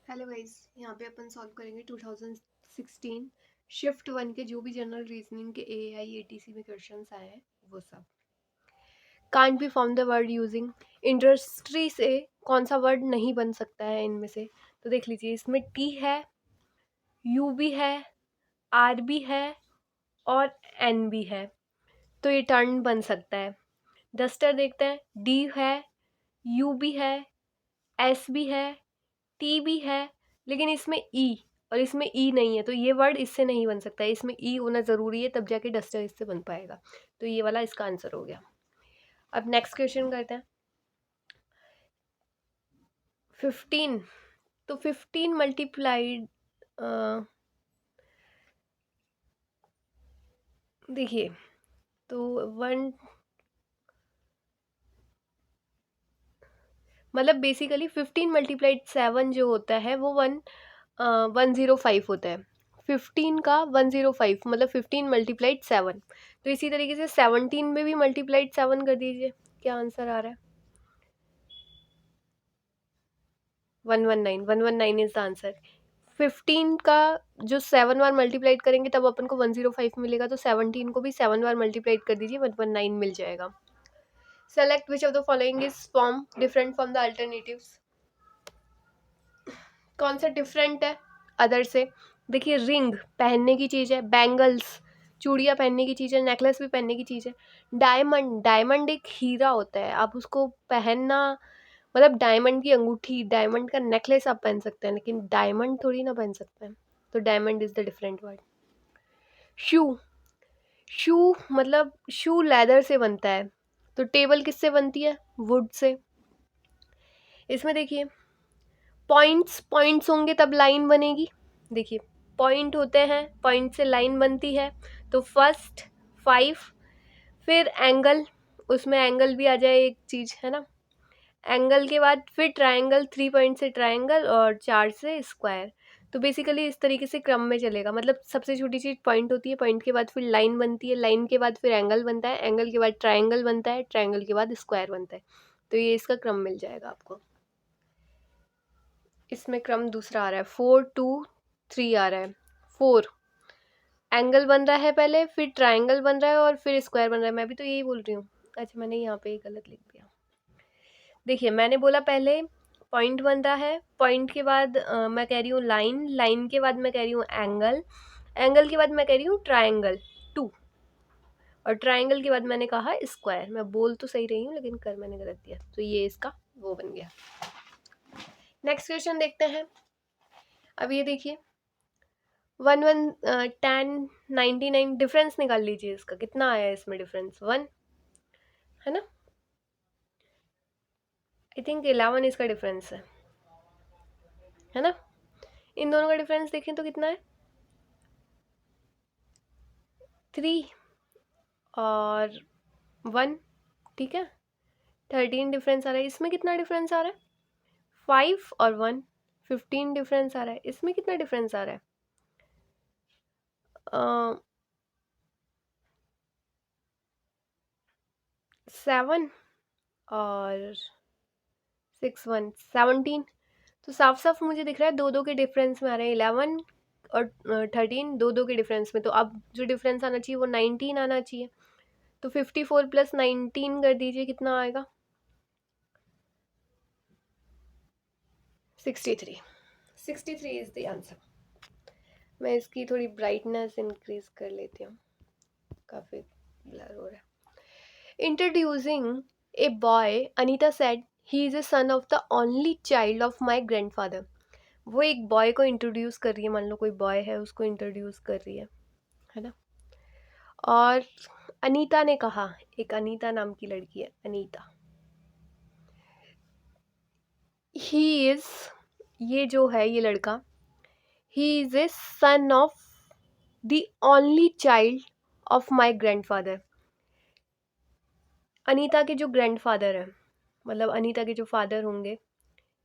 Hello guys, यहाँ पे अपन solve करेंगे 2016 शिफ्ट 1 के जो भी जनरल रीजनिंग के एआई एटीसी में क्वेश्चंस आए हैं वो सब। Can't be form the word using industry से कौन सा वर्ड नहीं बन सकता है इनमें से? तो देख लीजिए, इसमें टी है, यू भी है, आर भी है और एन भी है, तो ये टर्न बन सकता है। डस्टर देखते हैं, डी है, यू भी है, एस भी है, टी भी है, लेकिन इसमें ई और इसमें ई नहीं है, तो ये वर्ड इससे नहीं बन सकता है। इसमें ई होना ज़रूरी है, तब जाके डस्टर इससे बन पाएगा। तो ये वाला इसका आंसर हो गया। अब नेक्स्ट क्वेश्चन करते हैं। 15, तो 15 मल्टीप्लाइड, देखिए, तो 1 मतलब बेसिकली 15 मल्टीप्लाइड 7 जो होता है वो 105 होता है। 15 का 105 मतलब 15 मल्टीप्लाइड 7। तो इसी तरीके से 17 में भी मल्टीप्लाइड 7 कर दीजिए, क्या आंसर आ रहा है? 119, 119 इज द आंसर। 15 का जो 7 बार मल्टीप्लाइड करेंगे तब अपन को 105 मिलेगा, तो 17 को भी 7 बार मल्टीप्लाइड कर दीजिए, 119 मिल जाएगा। Select which of the following is form different from the alternatives. कौन सा डिफरेंट है अदर से? देखिए, रिंग पहनने की चीज़ है, बैंगल्स चूड़ियाँ पहनने की चीज़ है, नेकलेस भी पहनने की चीज़ है। डायमंड, डायमंड एक हीरा होता है, आप उसको पहनना मतलब डायमंड की अंगूठी, डायमंड का नेकलेस आप पहन सकते हैं, लेकिन डायमंड थोड़ी ना पहन सकते हैं। तो diamond is the different word. Shoe, shoe मतलब शू लेदर से बनता है, तो टेबल किससे बनती है? Would say. इसमें देखिए, पॉइंट्स, पॉइंट्स होंगे तब लाइन बनेगी। देखिए, पॉइंट होते हैं, पॉइंट से लाइन बनती है, तो फर्स्ट 5, फिर एंगल, उसमें एंगल भी आ जाए एक चीज़, है ना। एंगल के बाद फिर ट्रायंगल, 3 पॉइंट से ट्रायंगल और 4 से स्क्वायर। तो बेसिकली इस तरीके से क्रम में चलेगा, मतलब सबसे छोटी चीज़ पॉइंट होती है, पॉइंट के बाद फिर लाइन बनती है, लाइन के बाद फिर एंगल बनता है, एंगल के बाद ट्रायंगल बनता है, ट्रायंगल के बाद स्क्वायर बनता है। तो ये इसका क्रम मिल जाएगा आपको। इसमें क्रम दूसरा आ रहा है, 4 2 3 आ रहा है। 4 एंगल बन रहा है पहले, फिर ट्रायंगल बन रहा है और फिर स्क्वायर बन रहा है। मैं भी तो यही बोल रही हूँ। अच्छा, मैंने यहाँ पे गलत लिख दिया। देखिए, मैंने बोला पहले पॉइंट बन रहा है, पॉइंट के बाद मैं कह रही हूँ लाइन, लाइन के बाद मैं कह रही हूँ एंगल, एंगल के बाद मैं कह रही हूँ ट्रायंगल 2, और ट्रायंगल के बाद मैंने कहा स्क्वायर। मैं बोल तो सही रही हूँ, लेकिन कर मैंने गलत दिया, तो ये इसका वो बन गया। नेक्स्ट क्वेश्चन देखते हैं। अब ये देखिए, 10 99 डिफरेंस निकाल लीजिए, इसका कितना आया है इसमें डिफरेंस? 1 है ना। आई थिंक 11 इसका डिफरेंस है ना। इन दोनों का डिफरेंस देखें तो कितना है? 3 और 1, ठीक है। 13 डिफरेंस आ रहा है। इसमें कितना डिफरेंस आ रहा है? 5 और 1, 15 डिफरेंस आ रहा है। इसमें कितना डिफरेंस आ रहा है? 7 और 6 1 17। तो साफ साफ मुझे दिख रहा है दो दो के डिफरेंस में आ रहे हैं। 11 और 13 दो दो के डिफरेंस में, तो अब जो डिफरेंस आना चाहिए वो 19 आना चाहिए। तो 54 प्लस 19 कर दीजिए, कितना आएगा? 63। 63 इज द आंसर। मैं इसकी थोड़ी ब्राइटनेस इंक्रीज कर लेती हूँ, काफ़ी ब्लर हो रहा है। Introducing a boy, Anita said he is a son of the only child of my grandfather. वो एक बॉय को इंट्रोड्यूस कर रही है, मान लो कोई बॉय है, उसको इंट्रोड्यूस कर रही है ना। और अनीता ने कहा, एक अनीता नाम की लड़की है, अनीता, ही इज, ये जो है ये लड़का, he is a son of the only child of my grandfather. Anita के जो ग्रैंडफादर है, मतलब अनीता के जो फादर होंगे,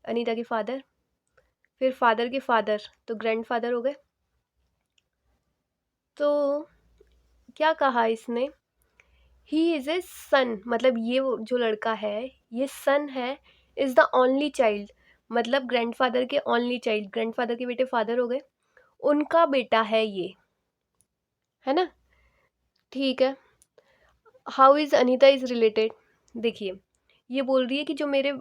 अनीता के फादर, फिर फादर के फादर, तो ग्रैंडफादर हो गए। तो क्या कहा इसने? ही इज़ ए सन, मतलब ये जो लड़का है ये सन है, इज़ द ओनली चाइल्ड, मतलब ग्रैंडफादर के ओनली चाइल्ड, ग्रैंडफादर के बेटे फादर हो गए, उनका बेटा है ये, है ना। ठीक है। How is Anita is related, देखिए ये बोल रही है कि जो मेरे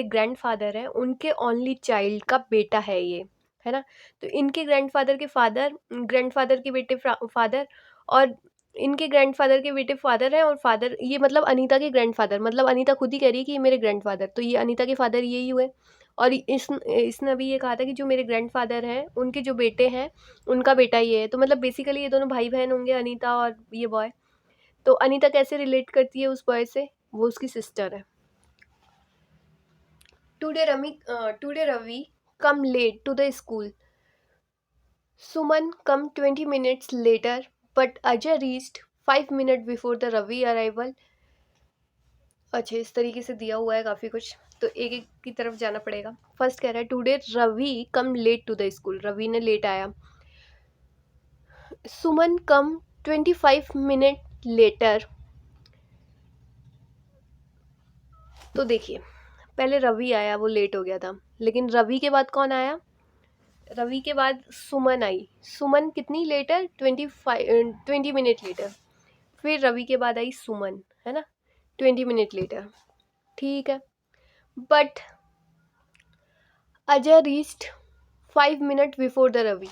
ग्रैंडफादर हैं उनके ओनली चाइल्ड का बेटा है ये, है ना। तो इनके ग्रैंडफादर के फादर, ग्रैंडफादर के बेटे फादर, और इनके ग्रैंडफादर के बेटे फादर हैं, और फादर ये मतलब अनीता के ग्रैंडफादर, मतलब अनीता खुद ही कह रही है कि ये मेरे ग्रैंडफादर, तो ये अनीता के फादर यही हुए। और इसने अभी ये कहा था कि जो मेरे ग्रैंडफादर हैं उनके जो बेटे हैं उनका बेटा ये है, तो मतलब बेसिकली ये दोनों भाई बहन होंगे, अनीता और ये बॉय। तो अनीता कैसे रिलेट करती है उस बॉय से, वो उसकी सिस्टर है। Today Ravi come late to the school, Suman come 20 minutes later, but Ajay reached 5 minutes before the Ravi arrival. अच्छा, इस तरीके से दिया हुआ है काफ़ी कुछ, तो एक एक की तरफ जाना पड़ेगा। फर्स्ट कह रहा है today Ravi come late to the school, Ravi ने लेट आया। सुमन कम 25 minutes लेटर, तो देखिए पहले रवि आया, वो लेट हो गया था, लेकिन रवि के बाद कौन आया, रवि के बाद सुमन आई। सुमन कितनी लेटर, 20 minutes लेटर। फिर रवि के बाद आई सुमन, है ना, 20 minutes लेटर। ठीक है। But Ajay reached 5 minutes before the Ravi,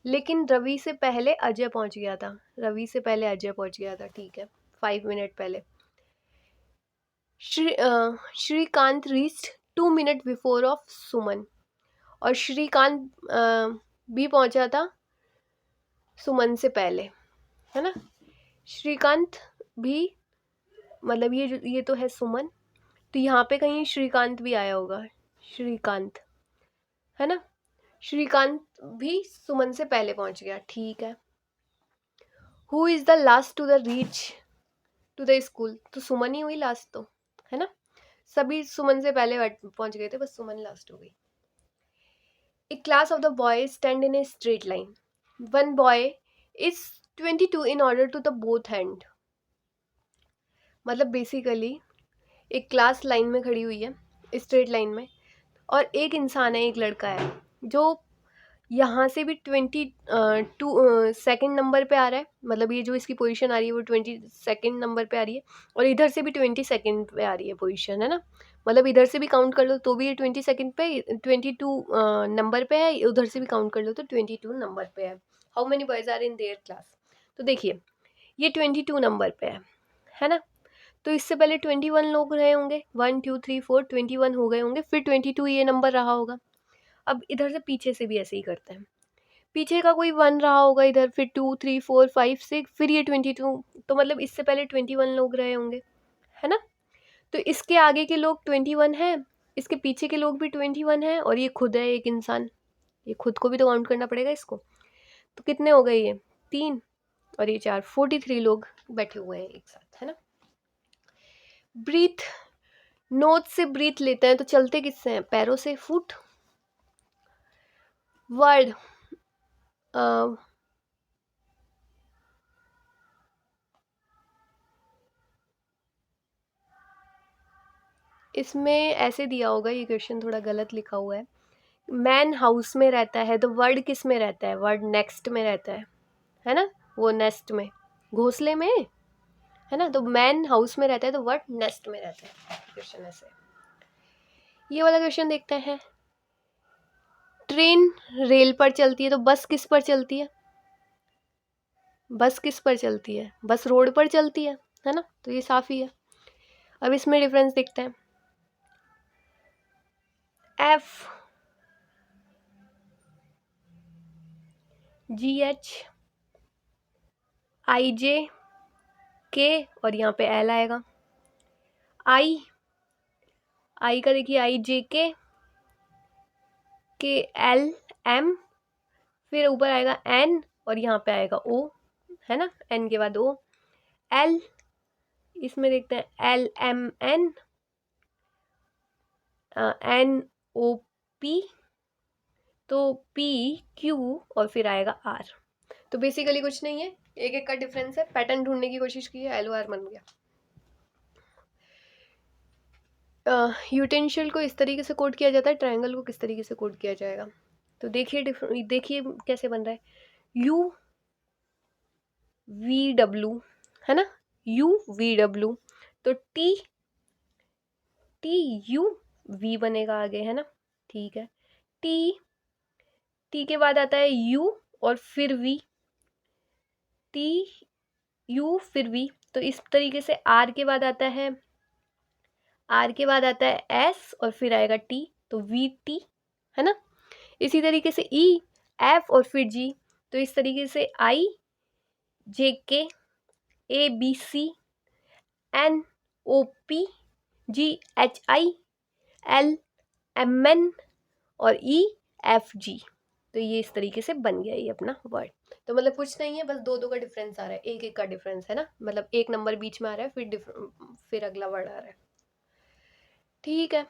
लेकिन रवि से पहले अजय पहुंच गया था, रवि से पहले अजय पहुंच गया था। ठीक है, 5 minutes पहले। Srikanth reached 2 minutes before of Suman, और श्रीकांत भी पहुंचा था सुमन से पहले, है ना। श्रीकांत भी, मतलब ये तो है सुमन, तो यहाँ पे कहीं श्रीकांत भी आया होगा, श्रीकांत, है ना। श्रीकांत भी सुमन से पहले पहुंच गया। ठीक है। Who is the last to the reach to the school, तो सुमन ही हुई लास्ट तो, है ना। सभी सुमन से पहले पहुंच गए थे, बस सुमन लास्ट हो गई। A class of the boys stand in a straight line. One boy is 22 in order to the both hand. मतलब बेसिकली एक क्लास लाइन में खड़ी हुई है, स्ट्रेट लाइन में, और एक इंसान है, एक लड़का है जो यहाँ से भी 22 नंबर पे आ रहा है, मतलब ये जो इसकी पोजीशन आ रही है वो 22 नंबर पे आ रही है, और इधर से भी 22 पे आ रही है पोजीशन, है ना। मतलब इधर से भी काउंट कर लो तो भी ये 22 पे, 22 नंबर पे है, उधर से भी काउंट कर लो तो 22 नंबर पे है। How many boys are in their class, तो देखिए ये 22 नंबर पे है ना। तो इससे पहले 21 लोग रहे होंगे, 1 2 3 4, 21 हो गए होंगे, फिर 22 ये नंबर रहा होगा। अब इधर से पीछे से भी ऐसे ही करते हैं, पीछे का कोई 1 रहा होगा इधर, फिर 2 3 4 5 6, फिर ये 22, तो मतलब इससे पहले 21 लोग रहे होंगे, है ना। तो इसके आगे के लोग 21 हैं, इसके पीछे के लोग भी 21 हैं, और ये खुद है एक इंसान, ये खुद को भी तो काउंट करना पड़ेगा इसको। तो कितने हो गए, ये 3 और ये 4, 43 लोग बैठे हुए हैं एक साथ, है ना। ब्रीथ, नोज से ब्रीथ लेते हैं, तो चलते किससे हैं, पैरों से, फुट। वर्ड, इसमें ऐसे दिया होगा, ये क्वेश्चन थोड़ा गलत लिखा हुआ है। मैन हाउस में रहता है, तो वर्ड किस में रहता है, वर्ड नेक्स्ट में रहता है ना, वो नेस्ट में, घोंसले में, है ना। तो मैन हाउस में रहता है, तो वर्ड नेस्ट में रहता है। क्वेश्चन ऐसे। ये वाला क्वेश्चन देखते हैं। ट्रेन रेल पर चलती है, तो बस किस पर चलती है, बस किस पर चलती है, बस रोड पर चलती है ना, तो ये साफ ही है। अब इसमें डिफरेंस देखते हैं। एफ जी एच आई जे के, और यहाँ पे एल आएगा। आई का देखिए आई जे के एल एम, फिर ऊपर आएगा एन, और यहाँ पे आएगा ओ, है ना, एन के बाद ओ। एल, इसमें देखते हैं L M N, N O P, तो पी क्यू, और फिर आएगा आर। तो बेसिकली कुछ नहीं है, एक एक का डिफरेंस है, पैटर्न ढूंढने की कोशिश की है, एल ओ आर बन गया। यूटेंशियल को इस तरीके से कोड किया जाता है, ट्रायंगल को किस तरीके से कोड किया जाएगा? तो देखिए कैसे बन रहा है, यू वी डब्ल्यू, है ना, यू वी डब्ल्यू, तो टी टी यू वी बनेगा आगे, है ना, ठीक है। टी टी के बाद आता है यू और फिर वी, टी यू फिर वी, तो इस तरीके से आर के बाद आता है, आर के बाद आता है एस और फिर आएगा टी, तो वी टी, है ना। इसी तरीके से ई एफ और फिर जी, तो इस तरीके से I J K A B C N O P G H I L M N और ई एफ जी। तो ये इस तरीके से बन गया ये अपना वर्ड। तो मतलब कुछ नहीं है, बस दो दो का डिफरेंस आ रहा है, एक एक का डिफरेंस है ना, मतलब एक नंबर बीच में आ रहा है, फिर अगला वर्ड आ रहा है, ठीक है।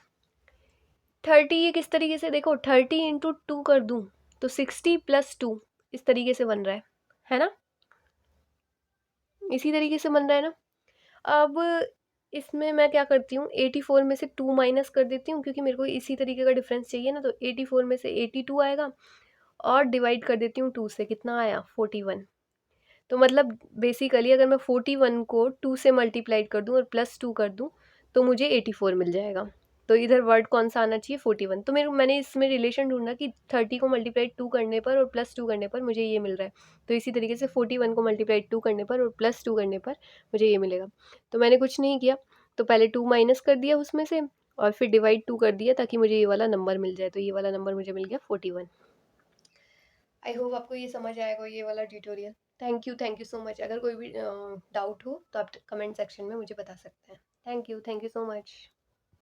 30 ये किस तरीके से, देखो 30 इंटू टू कर दूं तो 60 प्लस टू, इस तरीके से बन रहा है ना, इसी तरीके से बन रहा है ना। अब इसमें मैं क्या करती हूँ, 84 में से 2 माइनस कर देती हूँ, क्योंकि मेरे को इसी तरीके का डिफरेंस चाहिए ना, तो 84 में से 82 आएगा और डिवाइड कर देती हूँ 2 से, कितना आया 41। तो मतलब बेसिकली अगर मैं 41 को 2 से मल्टीप्लाइड कर दूँ और प्लस 2 कर दूँ तो मुझे 84 मिल जाएगा। तो इधर वर्ड कौन सा आना चाहिए, 41। तो मैंने इसमें रिलेशन ढूंढा कि 30 को मल्टीप्लाइड 2 करने पर और प्लस 2 करने पर मुझे ये मिल रहा है, तो इसी तरीके से 41 को मल्टीप्लाइड 2 करने पर और प्लस 2 करने पर मुझे ये मिलेगा। तो मैंने कुछ नहीं किया, तो पहले 2 माइनस कर दिया उसमें से और फिर डिवाइड 2 कर दिया ताकि मुझे ये वाला नंबर मिल जाए, तो ये वाला नंबर मुझे मिल गया 41। आई होप आपको ये समझ आएगा ये वाला tutorial. Thank you so much. अगर कोई भी डाउट हो तो आप कमेंट सेक्शन में मुझे बता सकते हैं। Thank you so much.